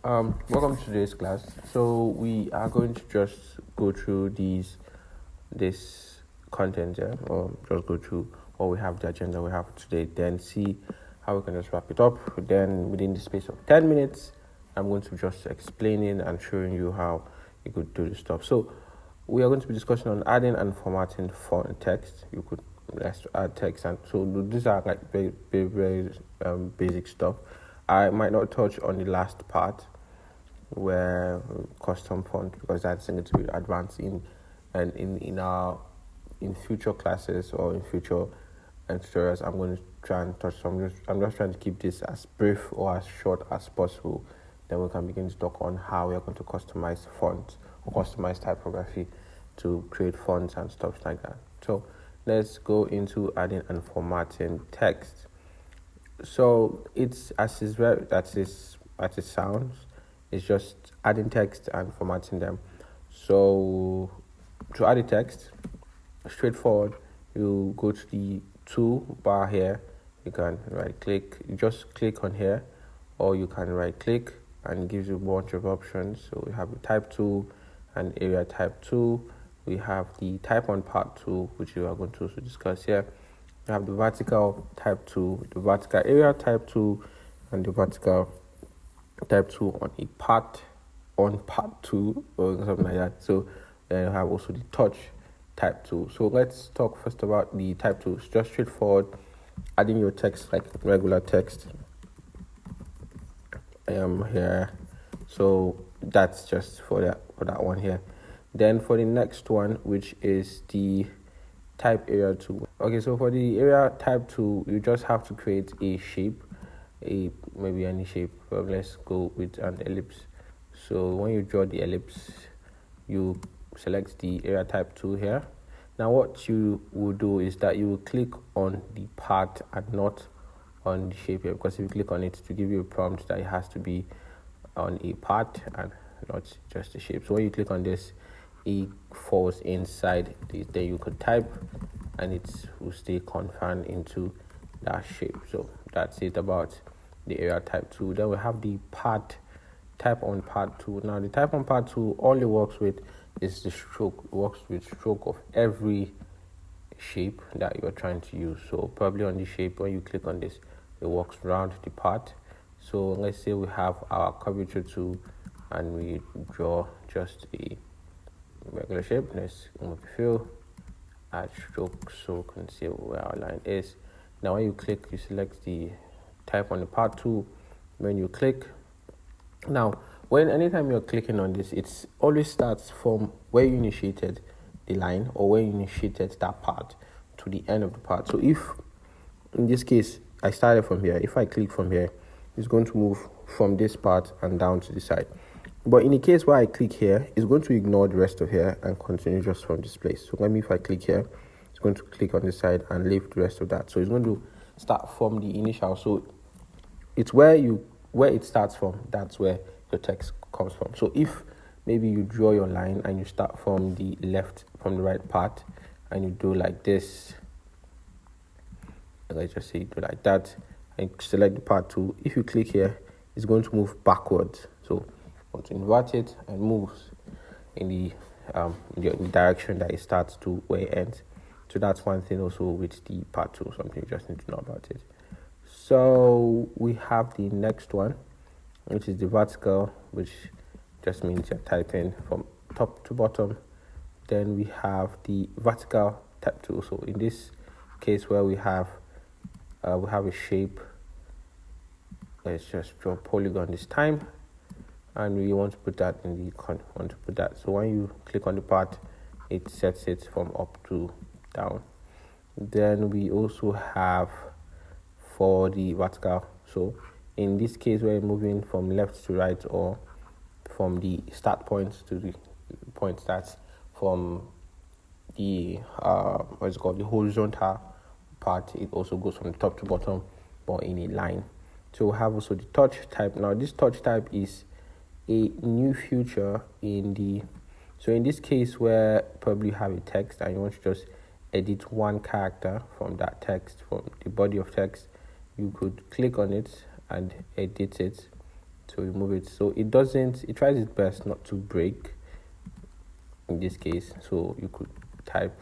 Welcome to today's class. So we are going to just go through this content here, or just go through what we have, the agenda we have today, then see how we can just wrap it up. Then within the space of 10 minutes, I'm going to be just explaining and showing you how you could do this stuff. So we are going to be discussing on adding and formatting font text. You could let's add text, and so these are like very basic stuff. I might not touch on the last part where custom font, because that's going to be advanced in future classes or in future tutorials. I'm going to try and touch some. I'm just trying to keep this as brief or as short as possible. Then we can begin to talk on how we are going to customize fonts or customize typography to create fonts and stuff like that. So let's go into adding and formatting text. So it's as it sounds. It's just adding text and formatting them. So to add the text, straightforward. You go to the toolbar here. You can right click. You just click on here, or you can right click and it gives you a bunch of options. So we have the type tool and area type tool. We have the type on part tool, which we are going to also discuss here. We have the vertical type tool, the vertical area type tool, and the vertical type 2 on part 2 or something like that. So then you have also the touch type 2. So let's talk first about the type 2. It's just straightforward, adding your text like regular text. I am here. So that's just for that one here. Then for the next one, which is the type area 2. Okay, so for the area type 2, you just have to create a shape, maybe any shape. Let's go with an ellipse. So when you draw the ellipse, you select the area type 2 here. Now what you will do is that you will click on the part and not on the shape here, because if you click on it, to give you a prompt that it has to be on a part and not just a shape. So when you click on this, it falls inside this. Then you could type and it will stay confined into that shape. So that's it about the area type 2. Then we have the part type on part 2. Now the type on part 2, all it works with is the stroke. It works with stroke of every shape that you're trying to use. So probably on the shape, when you click on this, it works around the part. So let's say we have our curvature tool and we draw just a regular shape. Let's move the fill, add stroke, so we can see where our line is. Now when you click, you select the type on the part 2. When you click, now anytime you're clicking on this, it always starts from where you initiated the line or where you initiated that part to the end of the part. So if in this case I started from here, if I click from here, it's going to move from this part and down to the side. But in the case where I click here, it's going to ignore the rest of here and continue just from this place. So maybe if I click here, it's going to click on this side and leave the rest of that. So it's going to start from the initial. So it's where it starts from, that's where your text comes from. So if maybe you draw your line and you start from the right part, and you do like this, let's just say you do like that, and select the part 2. If you click here, it's going to move backwards. So you want to invert it and moves in the direction that it starts to where it ends. So that's one thing also with the part 2, something you just need to know about it. So we have the next one, which is the vertical, which just means you're typing from top to bottom. Then we have the vertical type 2. So in this case where we have a shape, let's just draw a polygon this time, and we want to put that in the So when you click on the part, it sets it from up to down. Then we also have for the vertical, so in this case we're moving from left to right, or from the start point to the point that's from the the horizontal part. It also goes from the top to bottom, but in a line. So we have also the touch type. Now this touch type is a new feature in this case where probably you have a text and you want to just edit one character from that text, from the body of text, you could click on it and edit it to remove it. So it tries its best not to break in this case. So you could type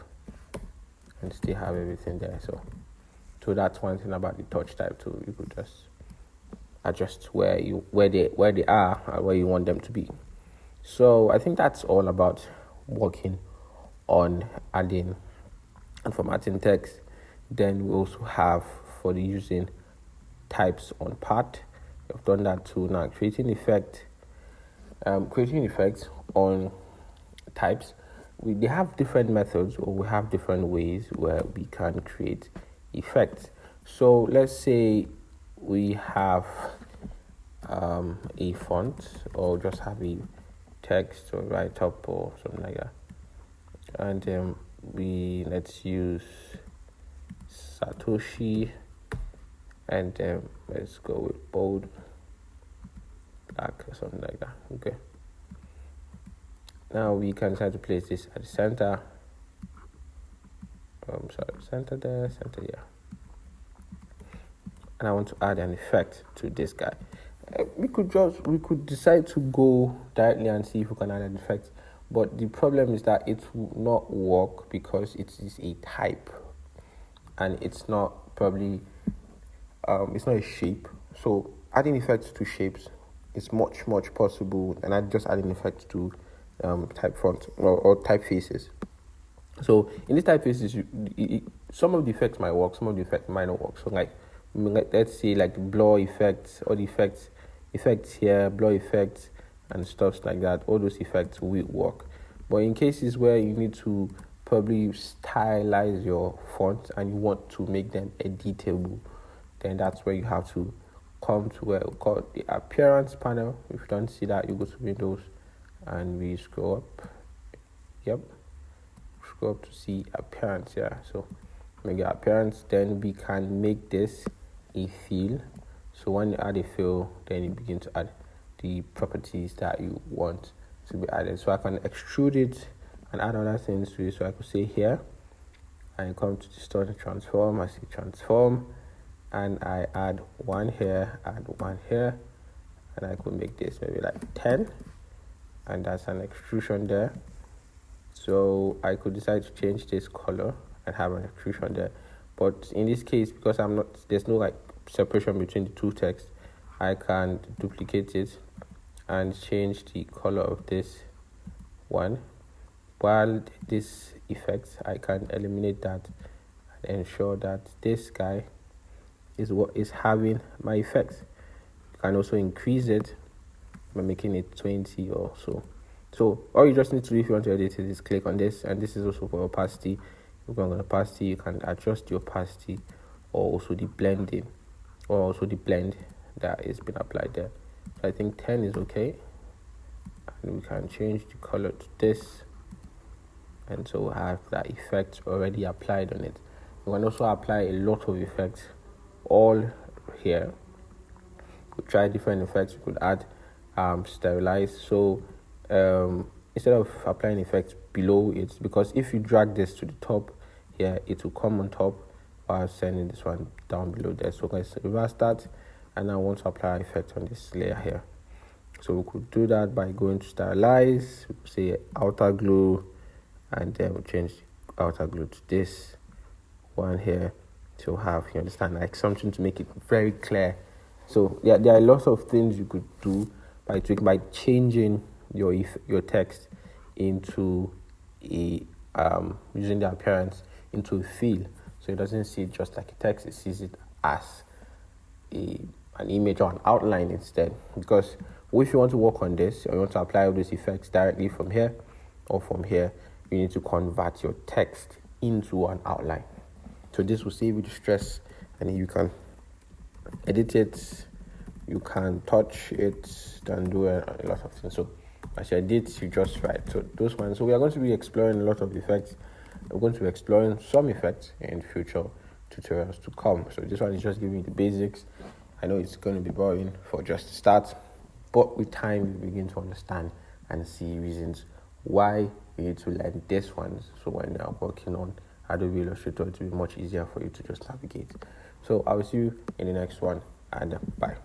and still have everything there. So that's one thing about the touch type tool. You could just adjust where they are and where you want them to be. So I think that's all about working on adding and formatting text. Then we also have for the using types on part. We've done that too. Now creating effects on types. They have different methods, or we have different ways where we can create effects. So let's say we have a font, or just have a text or write up or something like that, and let's use Satoshi, and let's go with bold black or something like that. Okay, now we can try to place this at the center. Center there, center here. And I want to add an effect to this guy. We could decide to go directly and see if we can add an effect, but the problem is that it will not work because it is a type, and it's not probably it's not a shape. So adding effects to shapes is much possible, and I just adding effects to type font or typefaces. So in these typefaces, some of the effects might work, some of the effects might not work. So like let's say like the blur effects, or the effects here, blur effects and stuff like that, all those effects will work. But in cases where you need to probably stylize your font and you want to make them editable, then that's where you have to come to where we call the appearance panel. If you don't see that, you go to Windows and we scroll up. Scroll up to see appearance here. So make the appearance, then we can make this a fill. So when you add a fill, then you begin to add the properties that you want to be added. So I can extrude it and add other things to it. So I could say here, I come to distort and transform. I say transform, and I add one here, and I could make this maybe like 10, and that's an extrusion there. So I could decide to change this color and have an extrusion there. But in this case, because there's no like separation between the two texts, I can duplicate it and change the color of this one. While this effect, I can eliminate that and ensure that this guy is what is having my effects. You can also increase it by making it 20 or so. So all you just need to do if you want to edit it is click on this, and this is also for opacity. If you go on opacity, you can adjust the opacity, or also the blending, or also the blend that is been applied there. So I think 10 is okay, and we can change the color to this, and so we'll have that effect already applied on it. You can also apply a lot of effects all here. You could try different effects. You could add sterilize. So instead of applying effects below it, because if you drag this to the top here, it will come on top while sending this one down below there. So let's reverse that, and I want to apply effect on this layer here. So we could do that by going to stylize, say outer glow, and then we'll change outer glow to this one here to have, you understand, like something to make it very clear. So there are lots of things you could do by changing your text into a using the appearance into a fill, so it doesn't see it just like a text, it sees it as an image or an outline instead. Because if you want to work on this, or you want to apply all those effects directly from here or from here, you need to convert your text into an outline. So this will save you the stress, and you can edit it, you can touch it, and do a lot of things. So as you edit, you just write. So those ones. So we are going to be exploring a lot of effects. We're going to be exploring some effects in future tutorials to come. So this one is just giving you the basics. I know it's going to be boring for just to start, but with time you begin to understand and see reasons why you need to learn this one. So when you are working on Adobe Illustrator, it will be much easier for you to just navigate. So I will see you in the next one, and bye.